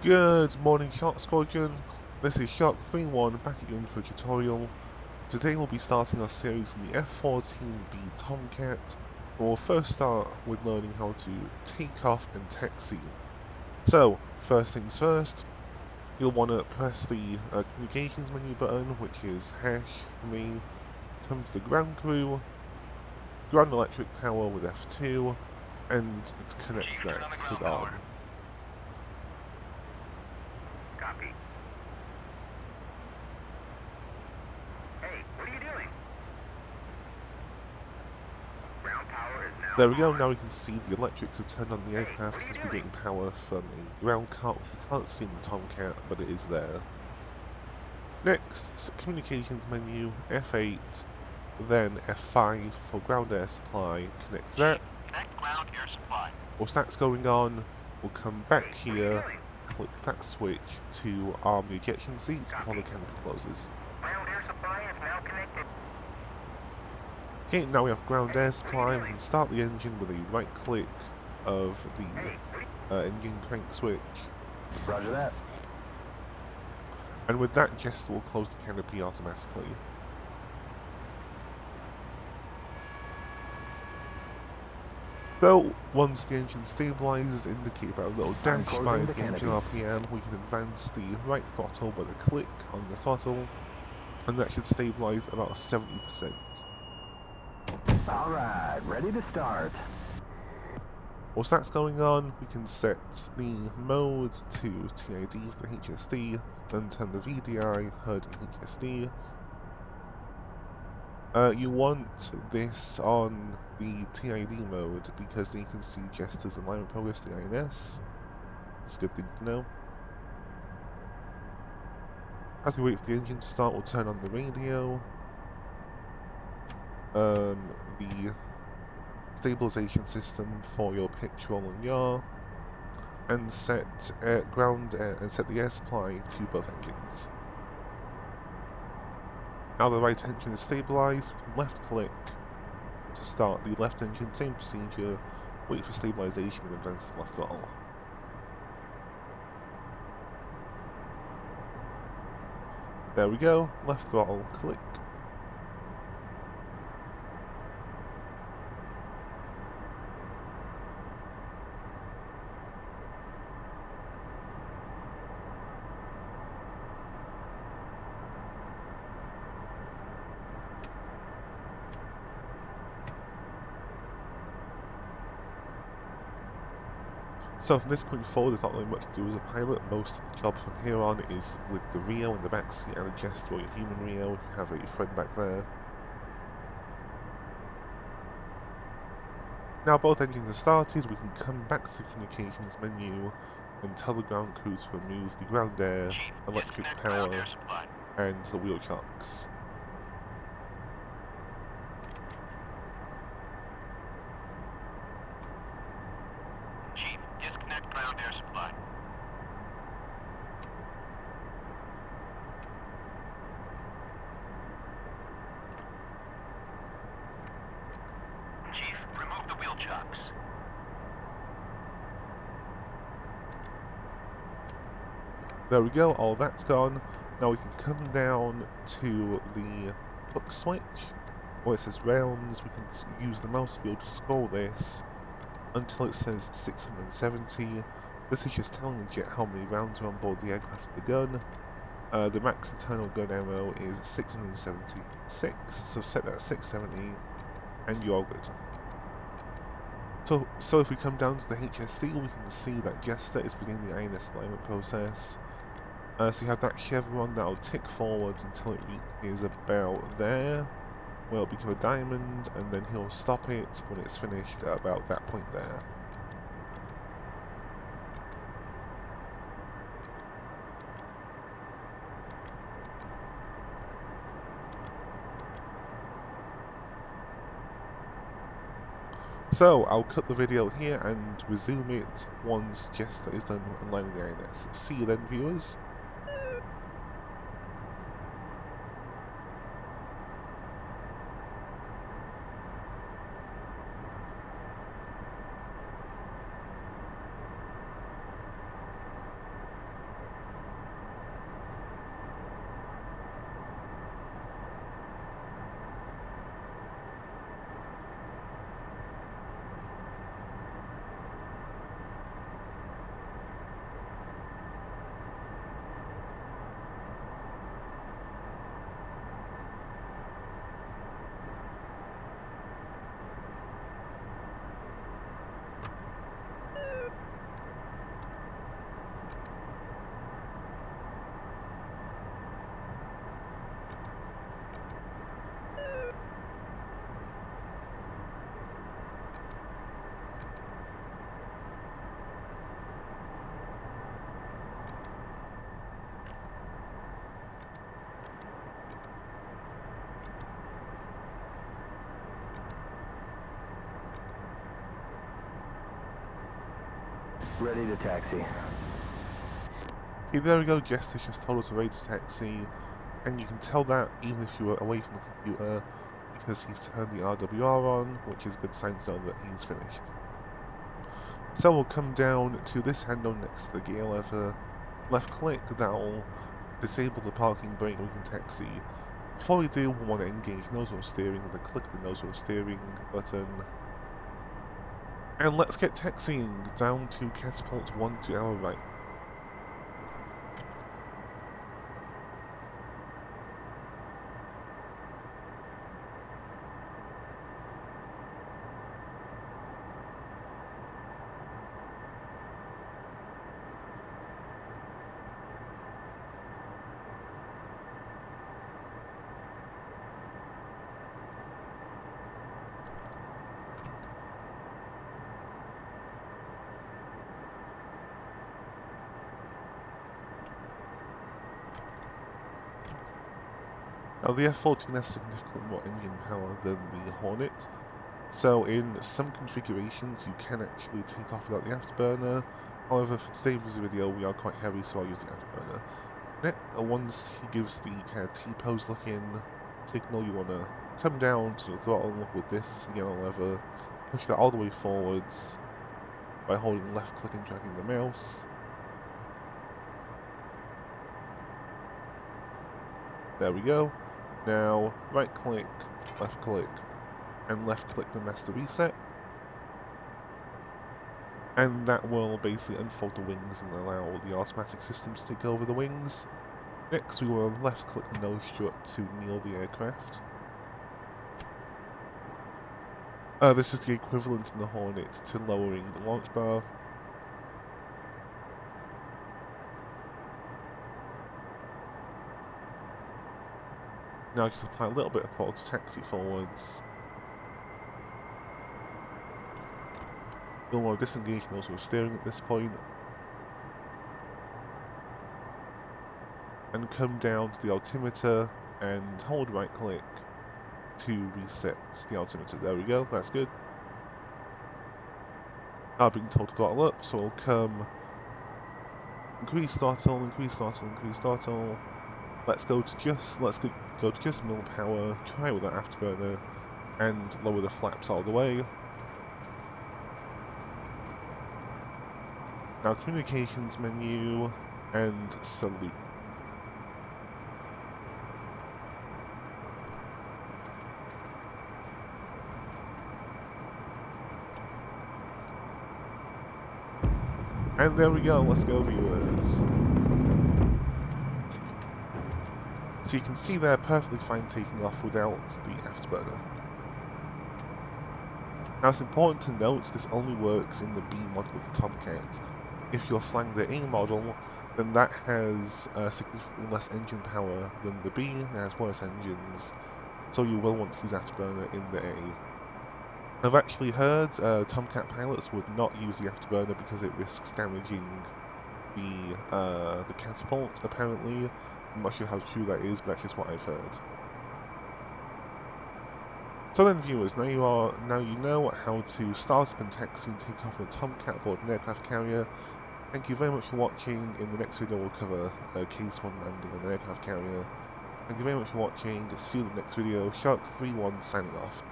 Good morning, Shark Squadron. This is Shark 31 back again for a tutorial. Today we'll be starting our series in the F-14B Tomcat. We'll first start with learning how to take off and taxi. So, first things first, you'll want to press the communications menu button, which is hash for me. Come to the ground crew, ground electric power with F2, and connect that with ARM. Copy. Hey, what are you doing? Ground power is now There we go, on. now we can see the electrics have turned on the aircraft since we're getting power from a ground cart, which we can't see in the Tomcat, but it is there. Next, communications menu, F8, then F5 for ground air supply, connect that. Connect ground air supply. Whilst that's going on, we'll come back here, click that switch to arm the ejection seats before the canopy closes. Ground air supply is now connected. Okay, now we have ground air supply, we can start the engine with a right click of the engine crank switch. Roger that. And with that gesture will close the canopy automatically. So, once the engine stabilizes, indicated by a little dash by the engine RPM, we can advance the right throttle with a click on the throttle, and that should stabilize about 70%. Alright, ready to start. Whilst that's going on, we can set the mode to TID for the HSD, then turn the VDI, HUD, and HSD. You want this on the TID mode because then you can see Jester's alignment progress, the INS. It's a good thing to know. As we wait for the engine to start, we'll turn on the radio, the stabilization system for your pitch, roll, and yaw, and set set the air supply to both engines. Now the right engine is stabilized, we can left click to start the left engine, same procedure, wait for stabilization and advance the left throttle. There we go, left throttle, click. So from this point forward, there's not really much to do as a pilot. Most of the job from here on is with the Rio in the backseat and adjust for your human Rio if you have a friend back there. Now both engines are started, we can come back to the communications menu and tell the ground crew to remove the ground air, electric power, and the wheel chocks. Chief, disconnect ground air supply. Chief, remove the wheel chocks. There we go, all that's gone. Now we can come down to the hook switch, where it says rounds. We can use the mouse wheel to scroll this until it says 670. This is just telling the jet how many rounds are on board the aircraft with the gun. The max internal gun ammo is 676, so set that at 670 and you're all good. So if we come down to the HSD, we can see that Jester is beginning the INS alignment process. So you have that chevron that'll tick forwards until it reaches about there, where it'll become a diamond, and then he'll stop it when it's finished at about that point there. So I'll cut the video here and resume it once Jester is done aligning the INS. See you then, viewers. Ready to taxi. Okay, there we go, Jester just told us we're ready to taxi, and you can tell that even if you were away from the computer, because he's turned the RWR on, which is a good sign to know that he's finished. So we'll come down to this handle next to the gear lever, left click, that'll disable the parking brake and we can taxi. Before we do, we want to engage nose wheel steering with a click of the nose wheel steering button. And let's get taxiing down to catapult 1 to our right. Now the F-14 has significantly more engine power than the Hornet, so in some configurations you can actually take off without the afterburner. However, for today's video we are quite heavy, so I'll use the afterburner. Once he gives the kind of T-pose looking signal, you want to come down to the throttle with this yellow lever, push that all the way forwards by holding left click and dragging the mouse. There we go. Now right click, and left click the master reset. And that will basically unfold the wings and allow the automatic system to take over the wings. Next we will left click the nose strut to kneel the aircraft. This is the equivalent in the Hornet to lowering the launch bar. Now just apply a little bit of throttle to taxi forwards. You'll want to disengage nose wheel steering at this point. And come down to the altimeter and hold right click to reset the altimeter. There we go, that's good. I've been told to throttle up, so we'll come increase throttle, increase throttle, increase throttle. Let's go to just middle power, try with that afterburner, and lower the flaps all the way. Now communications menu and salute. And there we go, let's go viewers. So you can see they're perfectly fine taking off without the afterburner. Now it's important to note this only works in the B model of the Tomcat. If you're flying the A model, then that has significantly less engine power than the B, and has worse engines, so you will want to use afterburner in the A. I've actually heard Tomcat pilots would not use the afterburner because it risks damaging the catapult, apparently. I'm not sure how true that is, but that's just what I've heard. So then viewers, now you know how to start up and taxi and take off in a Tomcat aboard an aircraft carrier. Thank you very much for watching. In the next video we'll cover Case 1 landing on an aircraft carrier. Thank you very much for watching. See you in the next video. Shark 31 signing off.